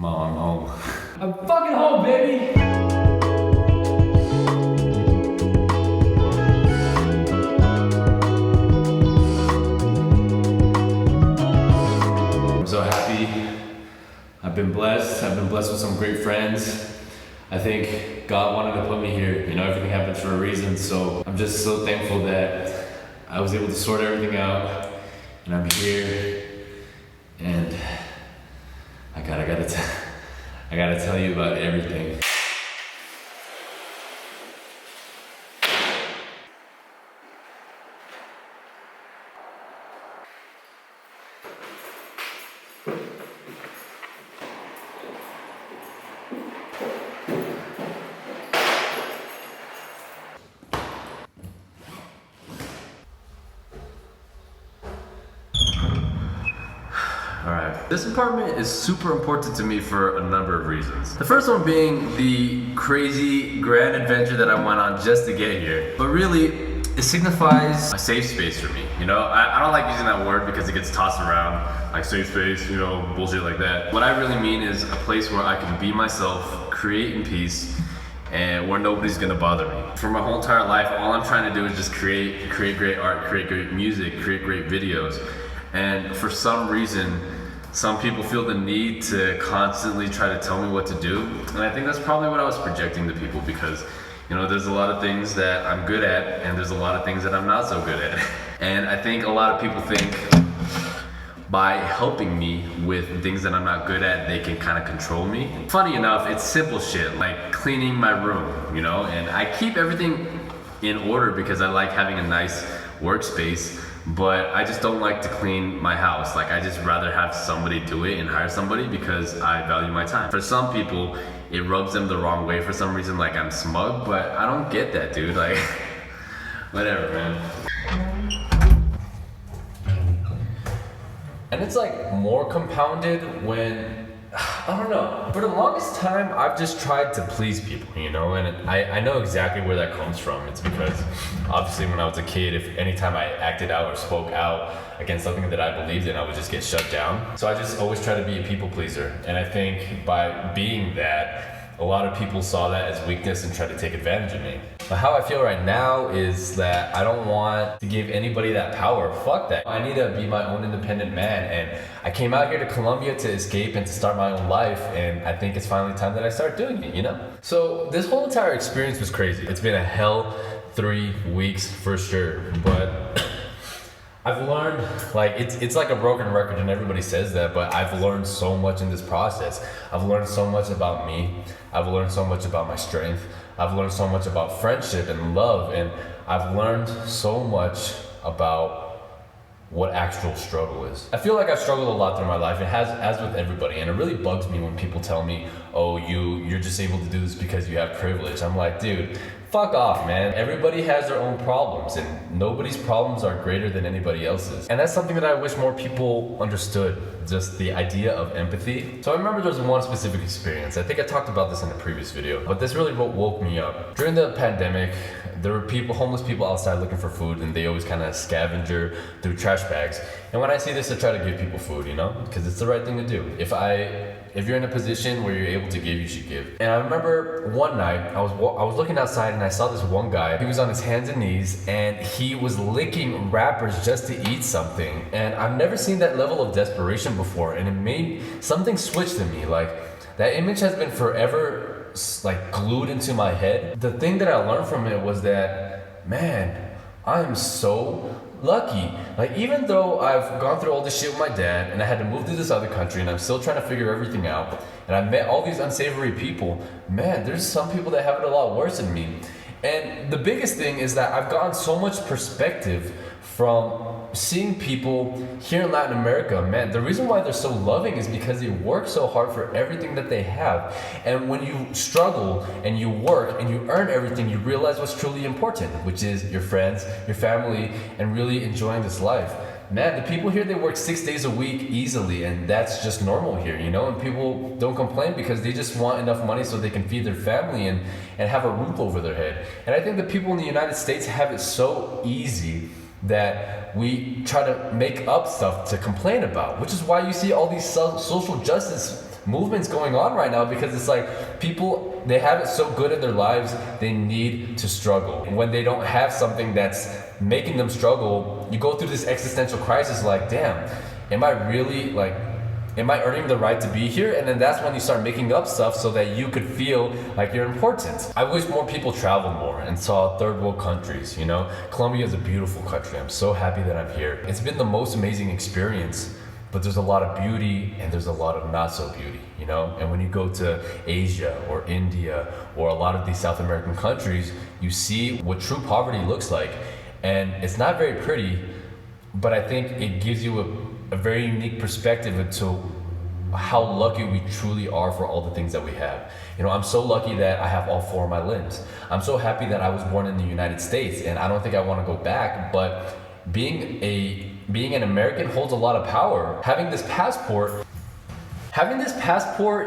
Mom, I'm home. I'm fucking home, baby! I'm so happy. I've been blessed. I've been blessed with some great friends. I think God wanted to put me here. You know, everything happens for a reason. So I'm just so thankful that I was able to sort everything out. And I'm here. And I gotta tell you about everything. Alright, this apartment is super important to me for a number of reasons. The first one being the crazy grand adventure that I went on just to get here. But really, it signifies a safe space for me. You know, I don't like using that word because it gets tossed around, like safe space, you know, bullshit like that. What I really mean is a place where I can be myself, create in peace, and where nobody's gonna bother me. For my whole entire life, all I'm trying to do is just create great art, create great music, create great videos. And for some reason, some people feel the need to constantly try to tell me what to do. And I think that's probably what I was projecting to people because, you know, there's a lot of things that I'm good at and there's a lot of things that I'm not so good at. And I think a lot of people think by helping me with things that I'm not good at, they can kind of control me. Funny enough, it's simple shit like cleaning my room, you know, and I keep everything in order because I like having a nice workspace. But I just don't like to clean my house. Like I just rather have somebody do it and hire somebody because I value my time. For some people, it rubs them the wrong way for some reason, like I'm smug, but I don't get that, dude. Like, whatever, man. And it's like more compounded when, I don't know. For the longest time, I've just tried to please people, you know, and I know exactly where that comes from. It's because obviously when I was a kid, if anytime I acted out or spoke out against something that I believed in, I would just get shut down. So I just always try to be a people pleaser. And I think by being that, a lot of people saw that as weakness and tried to take advantage of me. But how I feel right now is that I don't want to give anybody that power. Fuck that. I need to be my own independent man, and I came out here to Colombia to escape and to start my own life, and I think it's finally time that I start doing it, you know? So this whole entire experience was crazy. It's been a hell 3 weeks for sure, but I've learned, like, it's like a broken record and everybody says that, but I've learned so much in this process. I've learned so much about me. I've learned so much about my strength. I've learned so much about friendship and love, and I've learned so much about what actual struggle is. I feel like I've struggled a lot through my life. It has, as with everybody, and it really bugs me when people tell me, oh, you're just able to do this because you have privilege. I'm like, dude, fuck off, man. Everybody has their own problems, and nobody's problems are greater than anybody else's. And that's something that I wish more people understood, just the idea of empathy. So I remember there was one specific experience. I think I talked about this in a previous video, but this really woke me up. During the pandemic, there were homeless people outside looking for food, and they always kind of scavenger through trash bags. And when I see this, I try to give people food, you know, because it's the right thing to do. If you're in a position where you're able to give, you should give. And I remember one night, I was looking outside and I saw this one guy. He was on his hands and knees and he was licking wrappers just to eat something. And I've never seen that level of desperation before. And it made something switch to me. Like, that image has been forever like glued into my head. The thing that I learned from it was that, man, I am so lucky. Like, even though I've gone through all this shit with my dad and I had to move to this other country and I'm still trying to figure everything out, and I met all these unsavory people, man, there's some people that have it a lot worse than me. And the biggest thing is that I've gotten so much perspective from seeing people here in Latin America. Man, the reason why they're so loving is because they work so hard for everything that they have. And when you struggle and you work and you earn everything, you realize what's truly important, which is your friends, your family, and really enjoying this life. Man, the people here, they work 6 days a week easily, and that's just normal here, you know? And people don't complain because they just want enough money so they can feed their family and have a roof over their head. And I think the people in the United States have it so easy that we try to make up stuff to complain about, which is why you see all these social justice movements going on right now because it's like people, they have it so good in their lives, they need to struggle. And when they don't have something that's making them struggle, you go through this existential crisis like, damn, am I really am I earning the right to be here? And then that's when you start making up stuff so that you could feel like you're important. I wish more people traveled more and saw third world countries, you know? Colombia is a beautiful country. I'm so happy that I'm here. It's been the most amazing experience, but there's a lot of beauty and there's a lot of not so beauty, you know? And when you go to Asia or India or a lot of these South American countries, you see what true poverty looks like. And it's not very pretty, but I think it gives you a very unique perspective into how lucky we truly are for all the things that we have. You know, I'm so lucky that I have all 4 of my limbs. I'm so happy that I was born in the United States, and I don't think I want to go back, but being an American holds a lot of power. Having this passport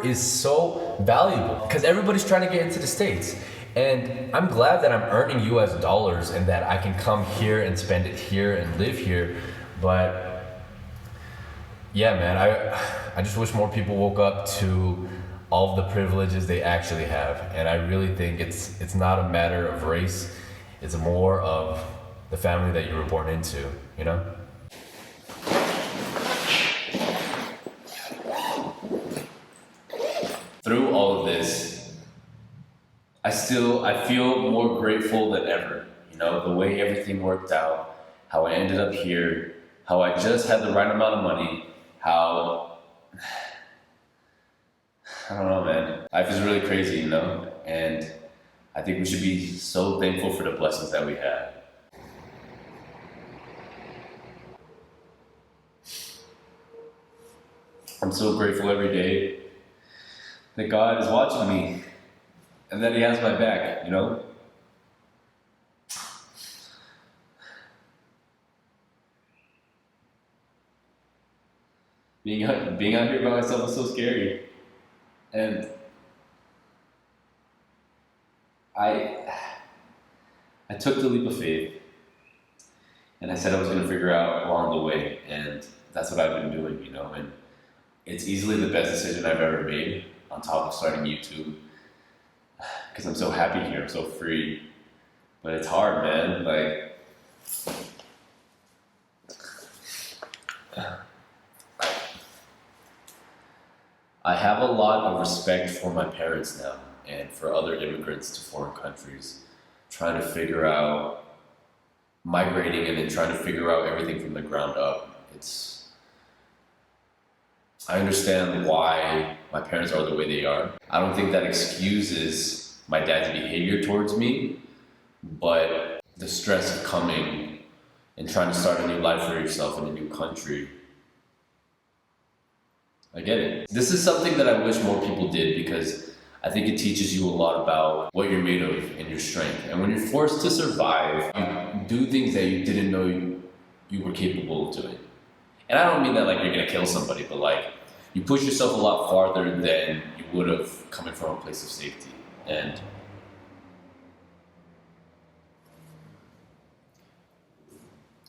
is so valuable because everybody's trying to get into the States. And I'm glad that I'm earning US dollars and that I can come here and spend it here and live here. But yeah, man, I just wish more people woke up to all of the privileges they actually have. And I really think it's not a matter of race. It's more of the family that you were born into, you know? Through all of this, I feel more grateful than ever. You know, the way everything worked out, how I ended up here, how I just had the right amount of money, how, I don't know, man. Life is really crazy, you know? And I think we should be so thankful for the blessings that we have. I'm so grateful every day that God is watching me and that He has my back, you know? Being out here by myself is so scary. And I took the leap of faith and I said I was going to figure out along the way, and that's what I've been doing, you know? And it's easily the best decision I've ever made on top of starting YouTube because I'm so happy here, I'm so free. But it's hard, man. Like, I have a lot of respect for my parents now and for other immigrants to foreign countries trying to figure out migrating and then trying to figure out everything from the ground up. I understand why my parents are the way they are. I don't think that excuses my dad's behavior towards me, but the stress of coming and trying to start a new life for yourself in a new country, I get it. This is something that I wish more people did because I think it teaches you a lot about what you're made of and your strength. And when you're forced to survive, you do things that you didn't know you were capable of doing. And I don't mean that like you're gonna kill somebody, but like you push yourself a lot farther than you would have coming from a place of safety. And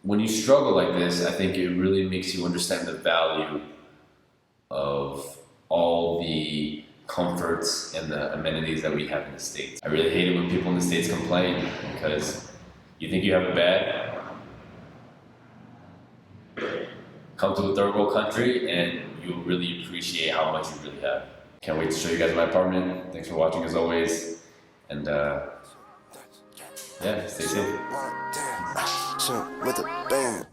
when you struggle like this, I think it really makes you understand the value of all the comforts and the amenities that we have in the States. I really hate it when people in the States complain because you think you have it bad. Come to a third world country and you'll really appreciate how much you really have. Can't wait to show you guys my apartment. Thanks for watching as always. And yeah, stay safe. With a band.